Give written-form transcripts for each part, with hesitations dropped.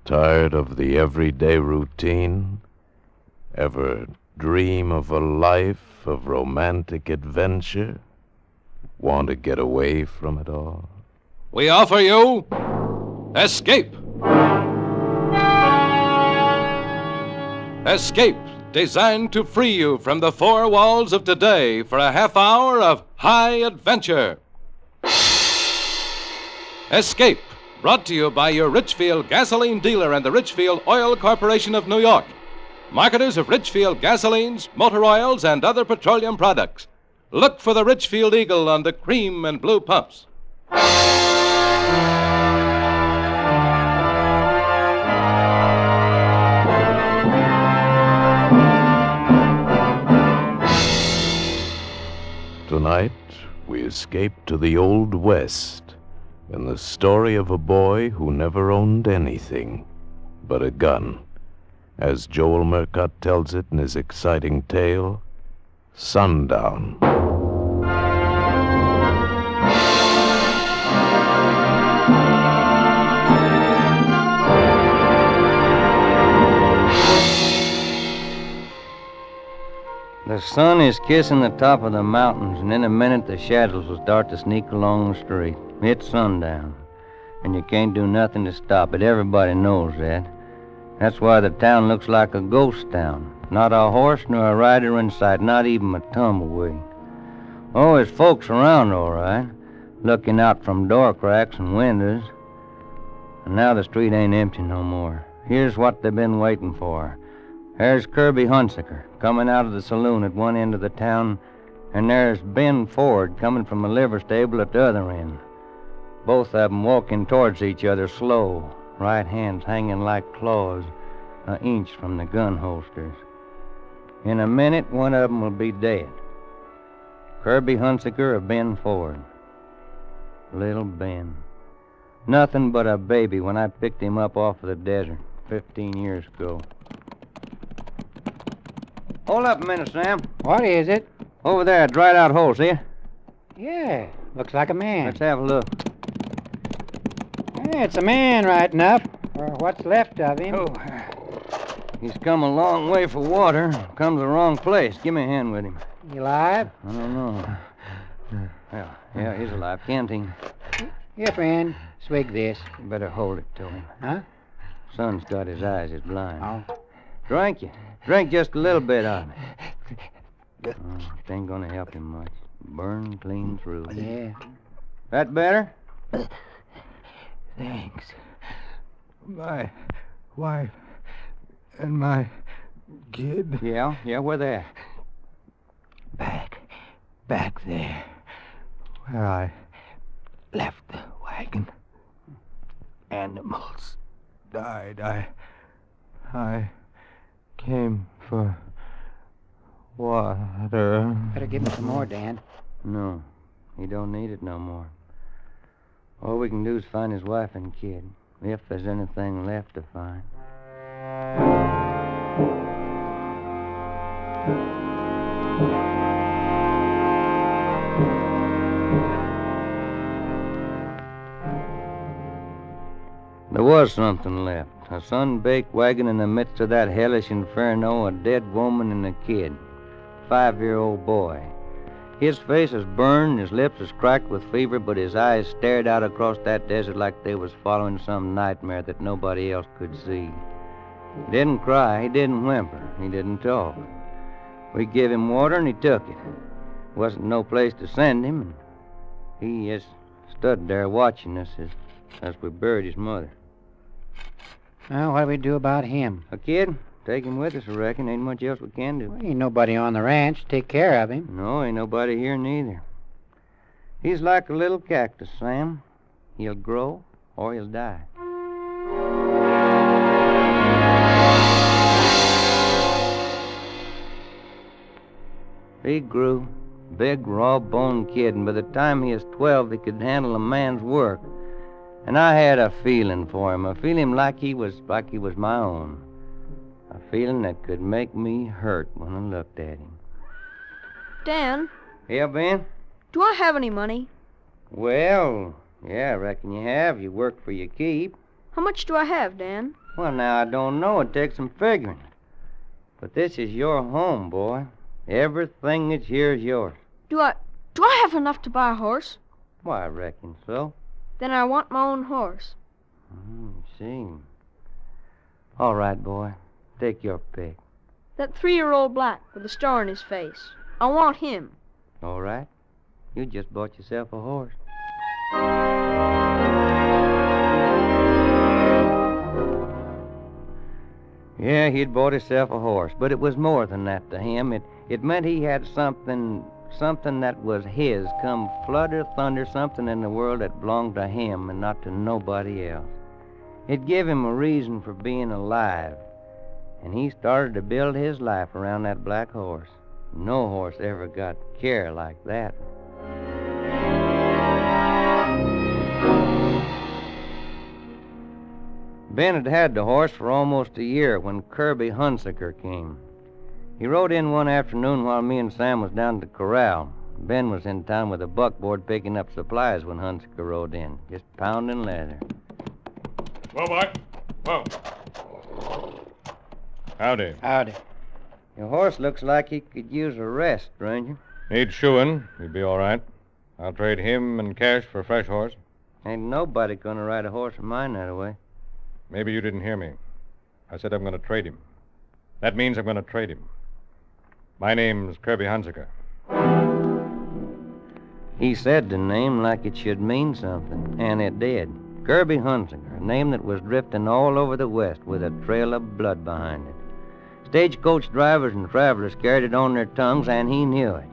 Tired of the everyday routine? Ever dream of a life of romantic adventure? Want to get away from it all? We offer you Escape. Escape, designed to free you from the four walls of today for a half hour of high adventure. Escape, brought to you by your Richfield gasoline dealer and the Richfield Oil Corporation of New York, marketers of Richfield gasolines, motor oils, and other petroleum products. Look for the Richfield Eagle on the cream and blue pumps. Tonight, we escape to the Old West in the story of a boy who never owned anything but a gun. As Joel Murcott tells it in his exciting tale, Sundown. The sun is kissing the top of the mountains, and in a minute the shadows will start to sneak along the street. It's sundown, and you can't do nothing to stop it. Everybody knows that. That's why the town looks like a ghost town. Not a horse nor a rider in sight, not even a tumbleweed. Oh, there's folks around, all right, looking out from door cracks and windows. And now the street ain't empty no more. Here's what they've been waiting for. There's Kirby Hunsaker coming out of the saloon at one end of the town, and there's Ben Ford coming from a liver stable at the other end. Both of them walking towards each other slow, right hands hanging like claws, an inch from the gun holsters. In a minute, one of them will be dead. Kirby Hunsaker or Ben Ford. Little Ben. Nothing but a baby when I picked him up off of the desert 15 years ago. Hold up a minute, Sam. What is it? Over there, a dried out hole, see ya? Yeah, looks like a man. Let's have a look. Yeah, it's a man right enough, or what's left of him. Oh, he's come a long way for water. Come to the wrong place. Give me a hand with him. You alive? I don't know. Well, yeah, he's alive. Can't he? Here, friend. Swig this. You better hold it to him. Huh? Son's got his eyes. He's blind. Oh. Drink you. Drink just a little bit of it. It ain't gonna help him much. Burn clean through. Yeah. That better? Thanks. My wife and my kid. Yeah, where they at? Back there, where I left the wagon. Animals died. I came for water. Better give him some more, Dan. No, he don't need it no more. All we can do is find his wife and kid, if there's anything left to find. There was something left. A sun-baked wagon in the midst of that hellish inferno, a dead woman and a kid. 5-year-old boy. His face is burned, his lips is cracked with fever, but his eyes stared out across that desert like they was following some nightmare that nobody else could see. He didn't cry, he didn't whimper, he didn't talk. We gave him water and he took it. Wasn't no place to send him, and he just stood there watching us as we buried his mother. Now, what do we do about him? A kid? Take him with us, I reckon. Ain't much else we can do. Well, ain't nobody on the ranch to take care of him. No, ain't nobody here neither. He's like a little cactus, Sam. He'll grow or he'll die. He grew. Big, raw-boned kid, and by the time he was 12, he could handle a man's work. And I had a feeling for him, a feeling like he was my own. A feeling that could make me hurt when I looked at him. Dan? Yeah, Ben? Do I have any money? Well, yeah, I reckon you have. You work for your keep. How much do I have, Dan? Well, now, I don't know. It takes some figuring. But this is your home, boy. Everything that's here is yours. Do I have enough to buy a horse? Why, I reckon so. Then I want my own horse. See. All right, boy. Take your pick. That 3-year-old black with a star on his face. I want him. All right. You just bought yourself a horse. Yeah, he'd bought himself a horse, but it was more than that to him. It meant he had something that was his, come flood or thunder, something in the world that belonged to him and not to nobody else. It gave him a reason for being alive, and he started to build his life around that black horse. No horse ever got care like that. Ben had had the horse for almost a year when Kirby Hunsaker came. He rode in one afternoon while me and Sam was down at the corral. Ben was in town with a buckboard picking up supplies when Hunsaker rode in, just pounding leather. Well, boy. Whoa. Howdy. Howdy. Your horse looks like he could use a rest, Ranger. Needs shoeing. He'd be all right. I'll trade him and cash for a fresh horse. Ain't nobody gonna ride a horse of mine that way. Maybe you didn't hear me. I said I'm going to trade him. That means I'm going to trade him. My name's Kirby Hunsaker. He said the name like it should mean something, and it did. Kirby Hunsaker, a name that was drifting all over the West with a trail of blood behind it. Stagecoach drivers and travelers carried it on their tongues, and he knew it.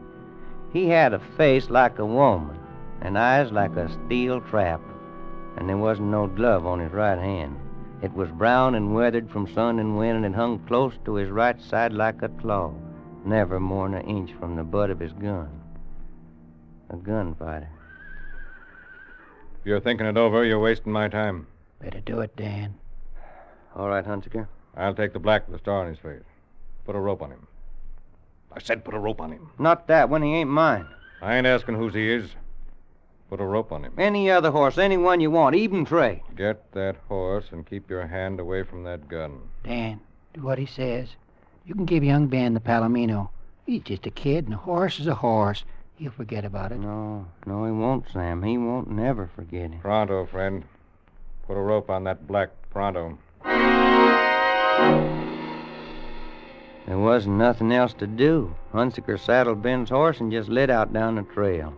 He had a face like a woman, and eyes like a steel trap, and there wasn't no glove on his right hand. It was brown and weathered from sun and wind, and it hung close to his right side like a claw, never more than an inch from the butt of his gun. A gunfighter. If you're thinking it over, you're wasting my time. Better do it, Dan. All right, Hunsaker. I'll take the black with the star on his face. Put a rope on him. I said put a rope on him. Not that one. He ain't mine. I ain't asking whose he is. Put a rope on him. Any other horse, any one you want, even trade. Get that horse and keep your hand away from that gun. Dan, do what he says. You can give young Ben the Palomino. He's just a kid, and a horse is a horse. He'll forget about it. No, he won't, Sam. He won't never forget it. Pronto, friend. Put a rope on that black pronto. There wasn't nothing else to do. Hunsaker saddled Ben's horse and just lit out down the trail.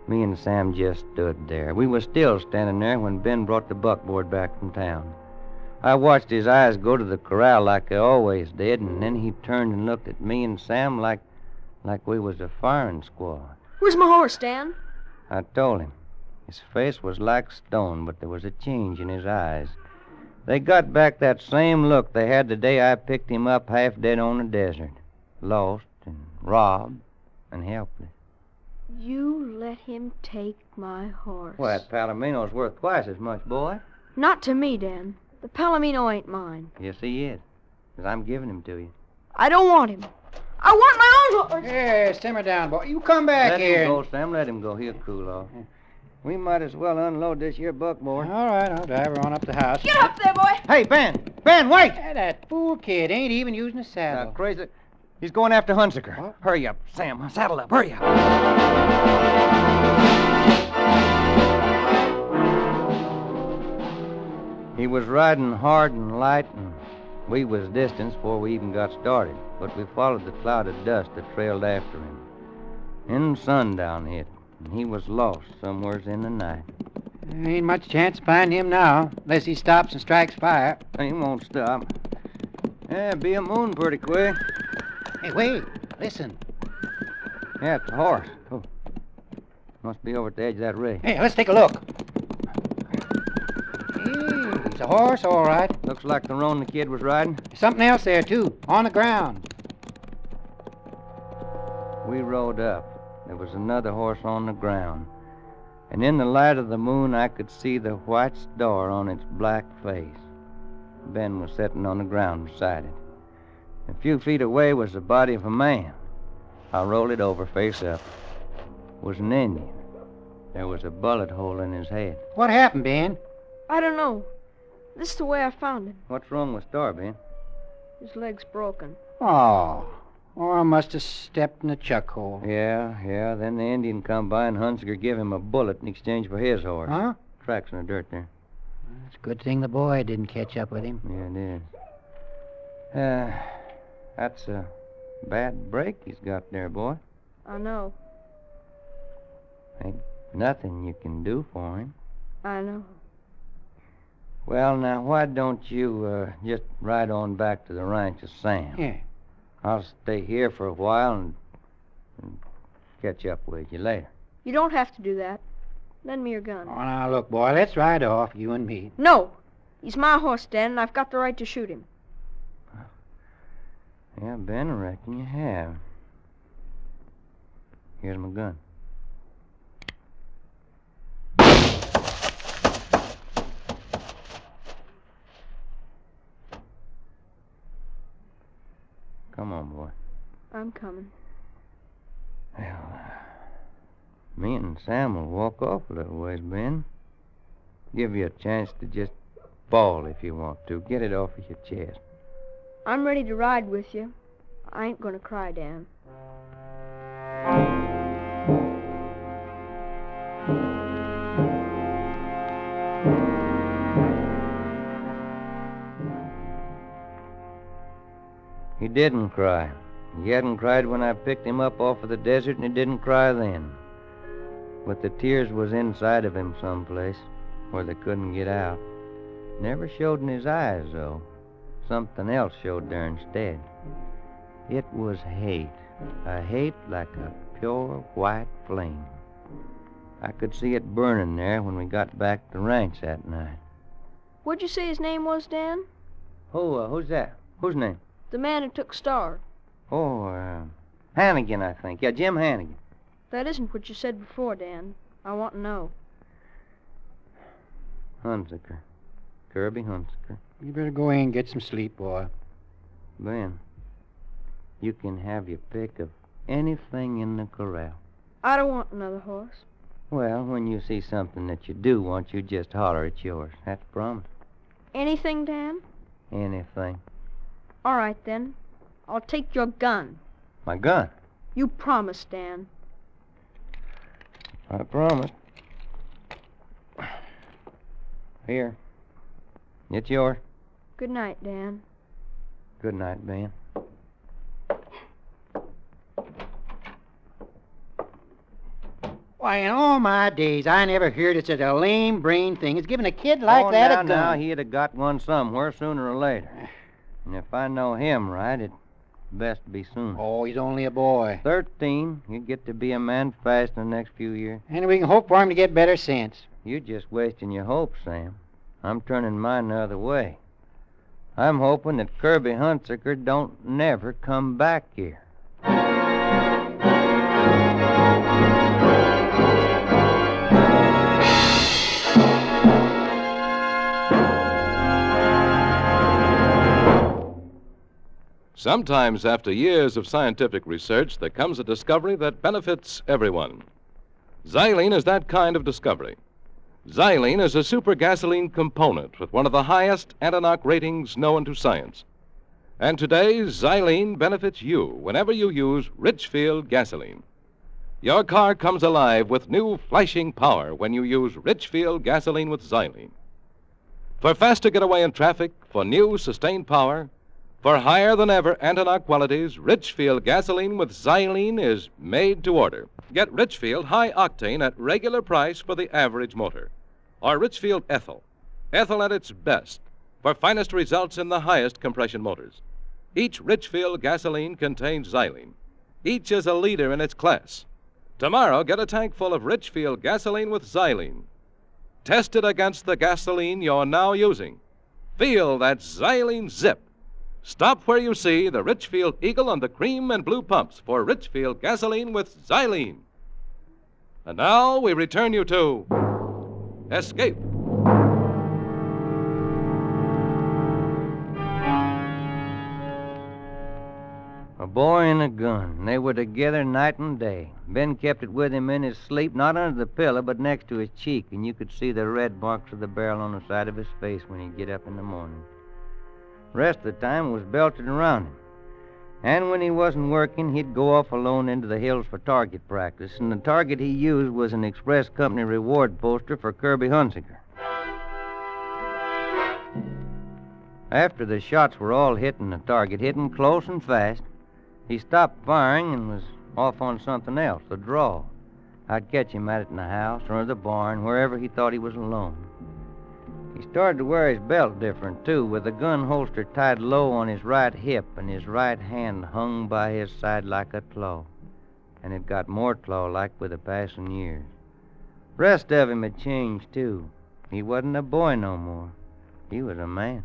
Me and Sam just stood there. We were still standing there when Ben brought the buckboard back from town. I watched his eyes go to the corral like they always did, and then he turned and looked at me and Sam like we was a firing squad. Where's my horse, Dan? I told him. His face was like stone, but there was a change in his eyes. They got back that same look they had the day I picked him up half dead on the desert. Lost and robbed and helpless. You let him take my horse. Well, that Palomino's worth twice as much, boy. Not to me, Dan. The Palomino ain't mine. Yes, he is. 'Cause I'm giving him to you. I don't want him. I want my own horse. Here, simmer down, boy. You come back Let here. him go, Sam. Let him go. He'll cool off. We might as well unload this here buckboard. All right, I'll drive her on up the house. Get up there, boy. Hey, Ben! Ben, wait! That fool kid ain't even using a saddle. Crazy. He's going after Hunsaker. What? Hurry up, Sam. Saddle up. Hurry up. He was riding hard and light, and we was distance before we even got started. But we followed the cloud of dust that trailed after him. Then sundown hit, and he was lost somewheres in the night. There ain't much chance to find him now, unless he stops and strikes fire. He won't stop. Yeah, be a moon pretty quick. Hey, wait. Listen. Yeah, it's a horse. Oh. Must be over at the edge of that ridge. Hey, let's take a look. Hey, it's a horse, all right. Looks like the roan the kid was riding. There's something else there, too, on the ground. We rode up. There was another horse on the ground. And in the light of the moon, I could see the white star on its black face. Ben was sitting on the ground beside it. A few feet away was the body of a man. I rolled it over face up. It was an Indian. There was a bullet hole in his head. What happened, Ben? I don't know. This is the way I found him. What's wrong with Star, Ben? His leg's broken. Oh. Or I must have stepped in a chuck hole. Yeah. Then the Indian come by and Hunziker give him a bullet in exchange for his horse. Huh? Tracks in the dirt there. It's a good thing the boy didn't catch up with him. Yeah, it is. That's a bad break he's got there, boy. I know. Ain't nothing you can do for him. I know. Well, now, why don't you just ride on back to the ranch of Sam? Yeah. I'll stay here for a while and catch up with you later. You don't have to do that. Lend me your gun. Oh, now, look, boy, let's ride off, you and me. No! He's my horse, Dan, and I've got the right to shoot him. Yeah, Ben, I reckon you have. Here's my gun. Come on, boy. I'm coming. Well, me and Sam will walk off a little ways, Ben. Give you a chance to just bawl if you want to. Get it off of your chest. I'm ready to ride with you. I ain't gonna cry, Dan. He didn't cry. He hadn't cried when I picked him up off of the desert, and he didn't cry then. But the tears was inside of him someplace, where they couldn't get out. Never showed in his eyes, though. Something else showed there instead. It was hate. A hate like a pure white flame. I could see it burning there when we got back to the ranch that night. What'd you say his name was, Dan? Who's that? Whose name? The man who took Star. Hannigan, I think. Yeah, Jim Hannigan. That isn't what you said before, Dan. I want to know. Hunziker. Kirby Hunziker. You better go in and get some sleep, boy. Ben, you can have your pick of anything in the corral. I don't want another horse. Well, when you see something that you do want, you just holler it's yours. That's a promise. Anything, Dan? Anything. All right, then. I'll take your gun. My gun? You promised, Dan. I promised. Here. It's yours. Good night, Dan. Good night, Ben. Why, in all my days, I never heard of such a lame-brained thing as giving a kid like that a gun. Now, he'd have got one somewhere sooner or later. And if I know him right, it's best to be soon. Oh, he's only a boy. 13. He'd get to be a man fast in the next few years. And we can hope for him to get better sense. You're just wasting your hopes, Sam. I'm turning mine the other way. I'm hoping that Kirby Hunziker don't never come back here. Sometimes, after years of scientific research, there comes a discovery that benefits everyone. Xylene is that kind of discovery. Xylene is a super gasoline component with one of the highest anti-knock ratings known to science. And today, Xylene benefits you whenever you use Richfield gasoline. Your car comes alive with new flashing power when you use Richfield gasoline with Xylene. For faster getaway in traffic, for new sustained power, for higher-than-ever anti-knock qualities, Richfield gasoline with Xylene is made to order. Get Richfield High Octane at regular price for the average motor. Or Richfield Ethyl. Ethyl at its best for finest results in the highest compression motors. Each Richfield gasoline contains Xylene. Each is a leader in its class. Tomorrow, get a tank full of Richfield gasoline with Xylene. Test it against the gasoline you're now using. Feel that Xylene zip. Stop where you see the Richfield Eagle on the cream and blue pumps for Richfield gasoline with Xylene. And now we return you to Escape. A boy and a gun, and they were together night and day. Ben kept it with him in his sleep, not under the pillow, but next to his cheek, and you could see the red marks of the barrel on the side of his face when he'd get up in the morning. The rest of the time it was belted around him. And when he wasn't working, he'd go off alone into the hills for target practice, and the target he used was an Express Company reward poster for Kirby Hunsiker. After the shots were all hitting the target, hitting close and fast, he stopped firing and was off on something else, a draw. I'd catch him at it in the house or the barn, wherever he thought he was alone. He started to wear his belt different, too, with the gun holster tied low on his right hip and his right hand hung by his side like a claw. And it got more claw-like with the passing years. Rest of him had changed, too. He wasn't a boy no more. He was a man.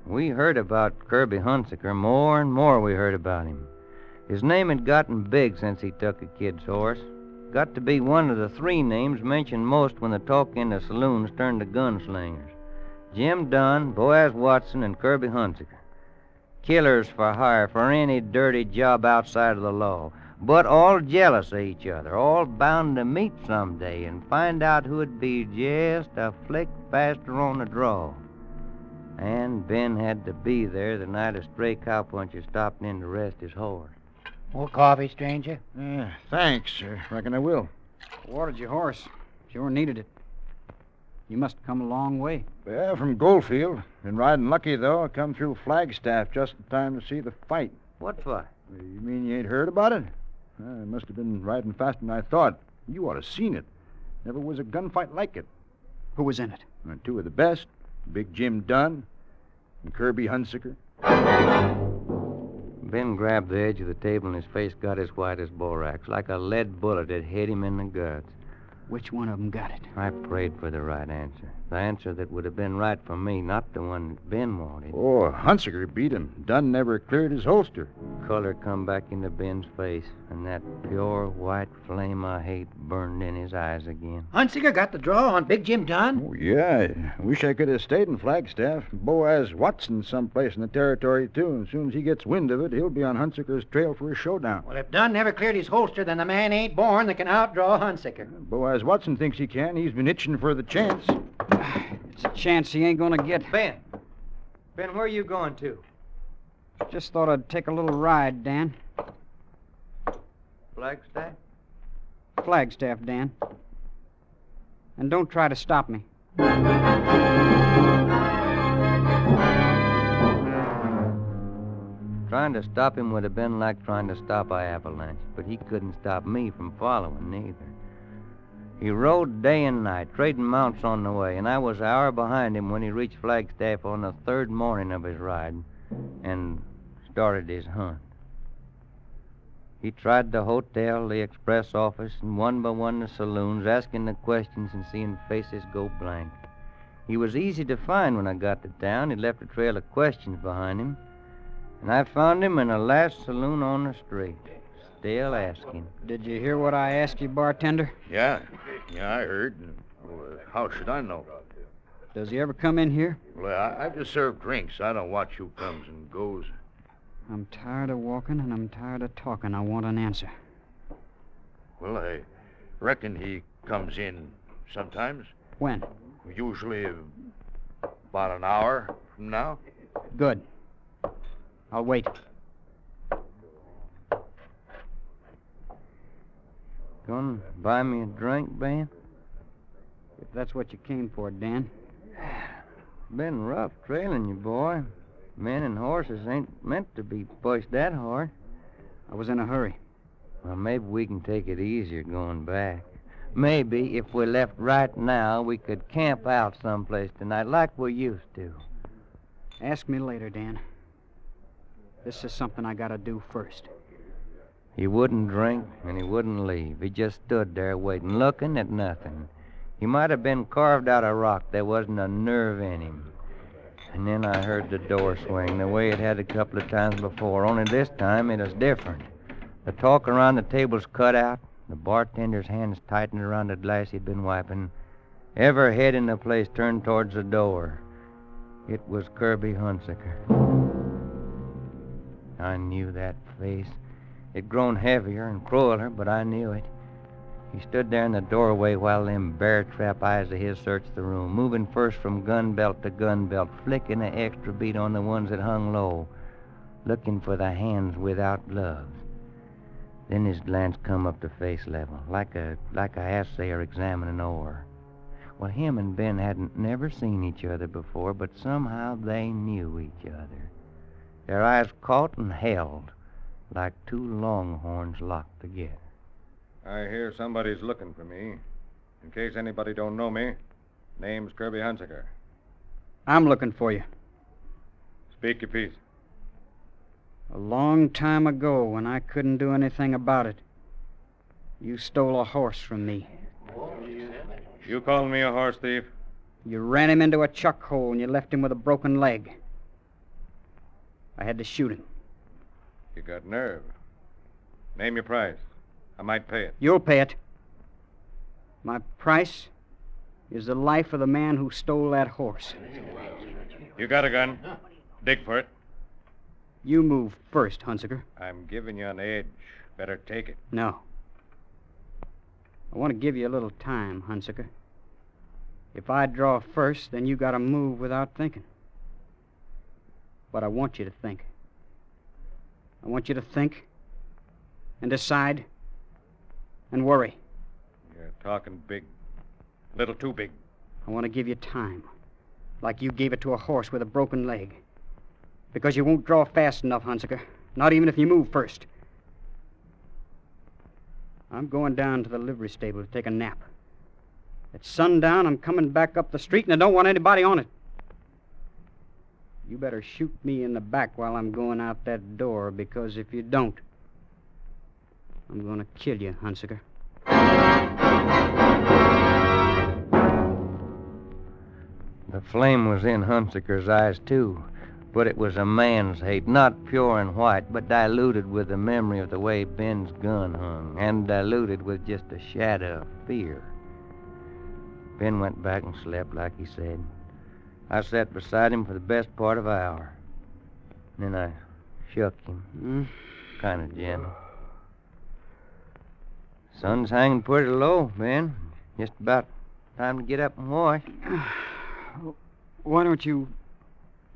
We heard about Kirby Hunsiker. More and more we heard about him. His name had gotten big since he took a kid's horse. Got to be one of the three names mentioned most when the talk in the saloons turned to gunslingers. Jim Dunn, Boaz Watson, and Kirby Hunsiker. Killers for hire for any dirty job outside of the law. But all jealous of each other, all bound to meet someday and find out who'd be just a flick faster on the draw. And Ben had to be there the night a stray cowpuncher stopped in to rest his horse. More coffee, stranger? Yeah, thanks. Reckon I will. Watered your horse. Sure needed it. You must have come a long way. Yeah, from Goldfield. Been riding lucky, though. I come through Flagstaff just in time to see the fight. What fight? You mean you ain't heard about it? I must have been riding faster than I thought. You ought to seen it. Never was a gunfight like it. Who was in it? Two of the best. Big Jim Dunn and Kirby Hunsiker. Ben grabbed the edge of the table and his face got as white as borax, like a lead bullet had hit him in the guts. Which one of them got it? I prayed for the right answer. The answer that would have been right for me, not the one that Ben wanted. Oh, Hunsiker beat him. Dunn never cleared his holster. Color come back into Ben's face, and that pure white flame of hate burned in his eyes again. Hunsiker got the draw on Big Jim Dunn? Oh, yeah. I wish I could have stayed in Flagstaff. Boaz Watson someplace in the territory, too. And as soon as he gets wind of it, he'll be on Hunsiker's trail for a showdown. Well, if Dunn never cleared his holster, then the man ain't born that can outdraw Hunsiker. Boaz Watson thinks he can. He's been itching for the chance. It's a chance he ain't gonna get. Ben, where are you going to? Just thought I'd take a little ride, Dan. Flagstaff? Flagstaff, Dan. And don't try to stop me. Trying to stop him would have been like trying to stop an avalanche, but he couldn't stop me from following neither. He rode day and night, trading mounts on the way, and I was an hour behind him when he reached Flagstaff on the third morning of his ride and started his hunt. He tried the hotel, the express office, and one by one the saloons, asking the questions and seeing faces go blank. He was easy to find when I got to town. He left a trail of questions behind him, and I found him in the last saloon on the street, still asking. Did you hear what I asked you, bartender? Yeah, I heard. How should I know? Does he ever come in here? Well, I just serve drinks. I don't watch who comes and goes. I'm tired of walking and I'm tired of talking. I want an answer. Well, I reckon he comes in sometimes. When? Usually about an hour from now. Good. I'll wait. Gonna buy me a drink, Ben? If that's what you came for, Dan. Been rough trailing you, boy. Men and horses ain't meant to be pushed that hard. I was in a hurry. Well, maybe we can take it easier going back. Maybe if we left right now, we could camp out someplace tonight like we used to. Ask me later, Dan. This is something I gotta do first. He wouldn't drink, and he wouldn't leave. He just stood there waiting, looking at nothing. He might have been carved out of rock. There wasn't a nerve in him. And then I heard the door swing, the way it had a couple of times before, only this time it was different. The talk around the table's cut out, the bartender's hands tightened around the glass he'd been wiping. Every head in the place turned towards the door. It was Kirby Hunsaker. I knew that face. It'd grown heavier and crueler, but I knew it. He stood there in the doorway while them bear-trap eyes of his searched the room, moving first from gun belt to gun belt, flicking an extra beat on the ones that hung low, looking for the hands without gloves. Then his glance come up to face level, like a assayer examining ore. Well, him and Ben hadn't never seen each other before, but somehow they knew each other. Their eyes caught and held, like two longhorns locked together. I hear somebody's looking for me. In case anybody don't know me, name's Kirby Hunsaker. I'm looking for you. Speak your piece. A long time ago, when I couldn't do anything about it, you stole a horse from me. You calling me a horse thief? You ran him into a chuck hole and you left him with a broken leg. I had to shoot him. You got nerve. Name your price. I might pay it. You'll pay it. My price is the life of the man who stole that horse. You got a gun. Dig for it. You move first, Hunsaker. I'm giving you an edge. Better take it. No. I want to give you a little time, Hunsaker. If I draw first, then you got to move without thinking. But I want you to think. I want you to think and decide and worry. You're talking big. A little too big. I want to give you time, like you gave it to a horse with a broken leg. Because you won't draw fast enough, Hunsaker. Not even if you move first. I'm going down to the livery stable to take a nap. At sundown, I'm coming back up the street, and I don't want anybody on it. You better shoot me in the back while I'm going out that door, because if you don't, I'm going to kill you, Hunsaker. The flame was in Hunsaker's eyes, too, but it was a man's hate, not pure and white, but diluted with the memory of the way Ben's gun hung, and diluted with just a shadow of fear. Ben went back and slept like he said. I sat beside him for the best part of an hour. Then I shook him, kind of gentle. Sun's hanging pretty low, Ben. Just about time to get up and wash. Why don't you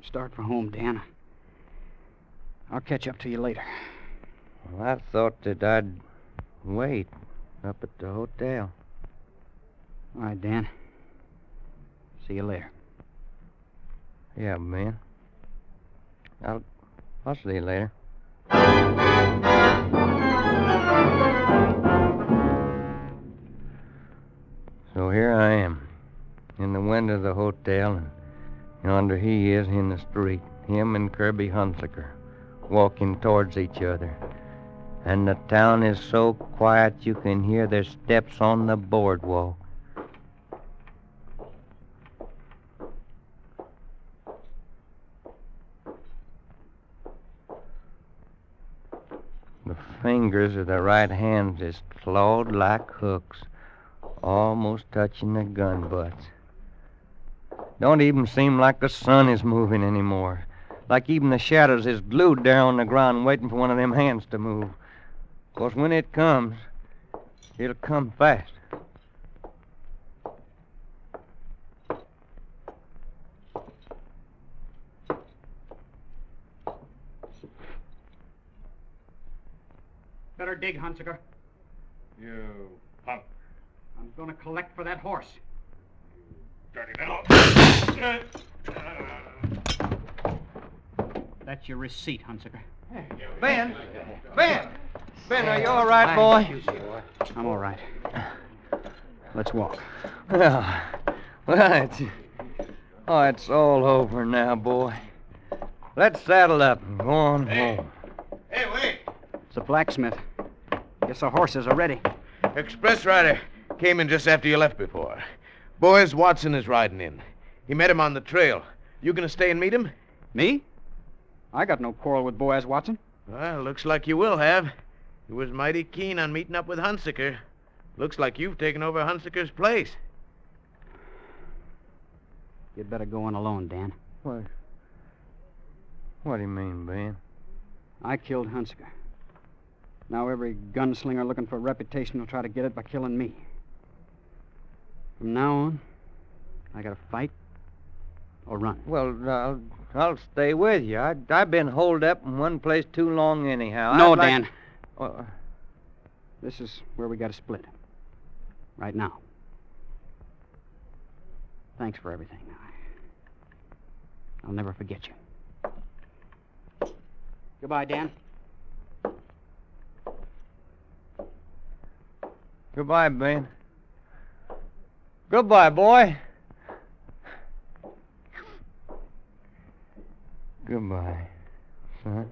start for home, Dan? I'll catch up to you later. Well, I thought that I'd wait up at the hotel. All right, Dan. See you later. Yeah, Ben. I'll see you later. So here I am, in the window of the hotel, and yonder he is in the street, him and Kirby Hunsaker, walking towards each other. And the town is so quiet you can hear their steps on the boardwalk. The fingers of the right hand is clawed like hooks, almost touching the gun butts. Don't even seem like the sun is moving anymore. Like even the shadows is glued there on the ground waiting for one of them hands to move. 'Cause when it comes, it'll come fast. Better dig, Hunsaker. You punk. I'm going to collect for that horse. Dirty little. That's your receipt, Hunsaker. Ben! Ben! Ben, are you all right, boy? I'm all right. Let's walk. Well, it's all over now, boy. Let's saddle up and go on home. Hey, wait. It's a blacksmith. Guess the horses are ready. Express rider came in just after you left before. Boys, Watson is riding in. He met him on the trail. You gonna stay and meet him? Me? I got no quarrel with Boaz Watson. Well, looks like you will have. He was mighty keen on meeting up with Hunsaker. Looks like you've taken over Hunsaker's place. You'd better go on alone, Dan. What do you mean, Ben? I killed Hunsaker. Now every gunslinger looking for a reputation will try to get it by killing me. From now on, I gotta fight or run. Well, I'll stay with you. I've been holed up in one place too long anyhow. No, I'd like- Dan. Well, This is where we gotta split. Right now. Thanks for everything. I'll never forget you. Goodbye, Dan. goodbye, Ben. Goodbye, boy. Goodbye, son.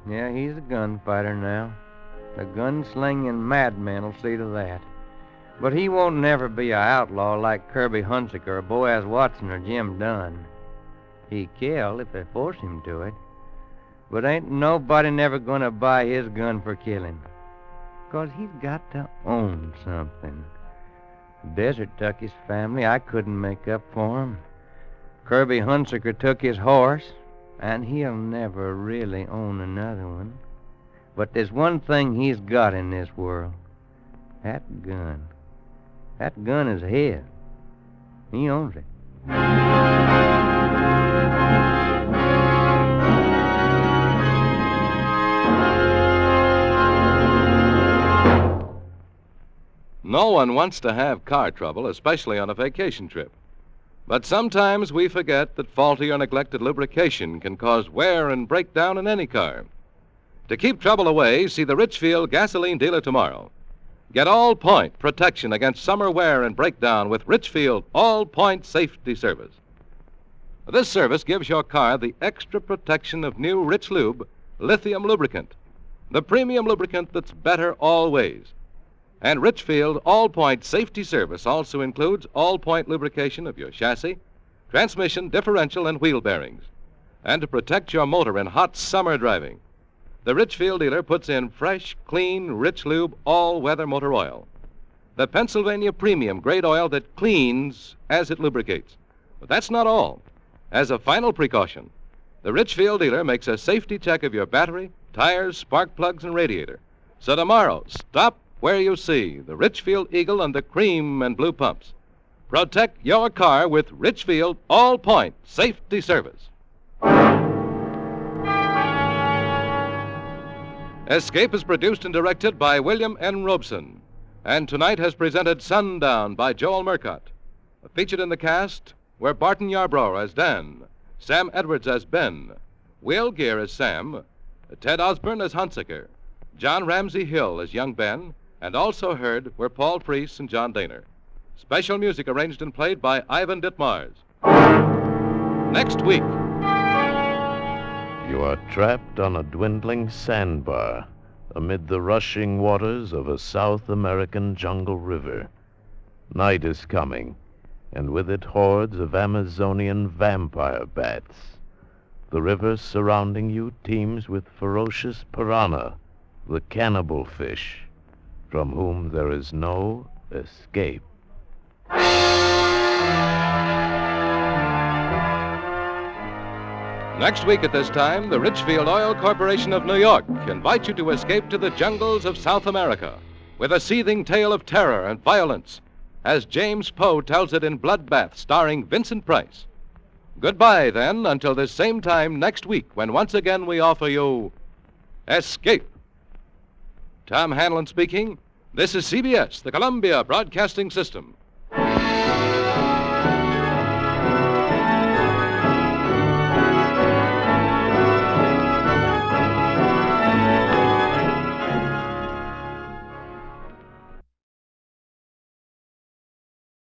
Yeah, he's a gunfighter now. The gunslinging madman will see to that. But he won't never be a outlaw like Kirby Hunsaker or Boaz Watson or Jim Dunn. He kill if they force him to it. But ain't nobody never gonna buy his gun for killing. 'Cause he's got to own something. Desert took his family. I couldn't make up for him. Kirby Hunsaker took his horse, and he'll never really own another one. But there's one thing he's got in this world. That gun. That gun is his. He owns it. No one wants to have car trouble, especially on a vacation trip. But sometimes we forget that faulty or neglected lubrication can cause wear and breakdown in any car. To keep trouble away, see the Richfield gasoline dealer tomorrow. Get all-point protection against summer wear and breakdown with Richfield all-point safety service. This service gives your car the extra protection of new Rich Lube lithium lubricant, the premium lubricant that's better always. And Richfield all-point safety service also includes all-point lubrication of your chassis, transmission, differential, and wheel bearings. And to protect your motor in hot summer driving, the Richfield dealer puts in fresh, clean, Rich Lube all-weather motor oil, the Pennsylvania premium grade oil that cleans as it lubricates. But that's not all. As a final precaution, the Richfield dealer makes a safety check of your battery, tires, spark plugs, and radiator. So tomorrow, stop where you see the Richfield Eagle and the cream and blue pumps. Protect your car with Richfield all-point safety service. Escape is produced and directed by William N. Robeson, and tonight has presented Sundown by Joel Murcott. Featured in the cast were Barton Yarbrough as Dan, Sam Edwards as Ben, Will Gear as Sam, Ted Osborne as Hunsaker, John Ramsey Hill as young Ben, and also heard were Paul Preece and John Daner. Special music arranged and played by Ivan Ditmars. Next week. You are trapped on a dwindling sandbar amid the rushing waters of a South American jungle river. Night is coming, and with it hordes of Amazonian vampire bats. The river surrounding you teems with ferocious piranha, the cannibal fish, from whom there is no escape. Next week at this time, the Richfield Oil Corporation of New York invites you to escape to the jungles of South America with a seething tale of terror and violence, as James Poe tells it in Bloodbath, starring Vincent Price. Goodbye, then, until this same time next week, when once again we offer you Escape. Tom Hanlon speaking. This is CBS, the Columbia Broadcasting System.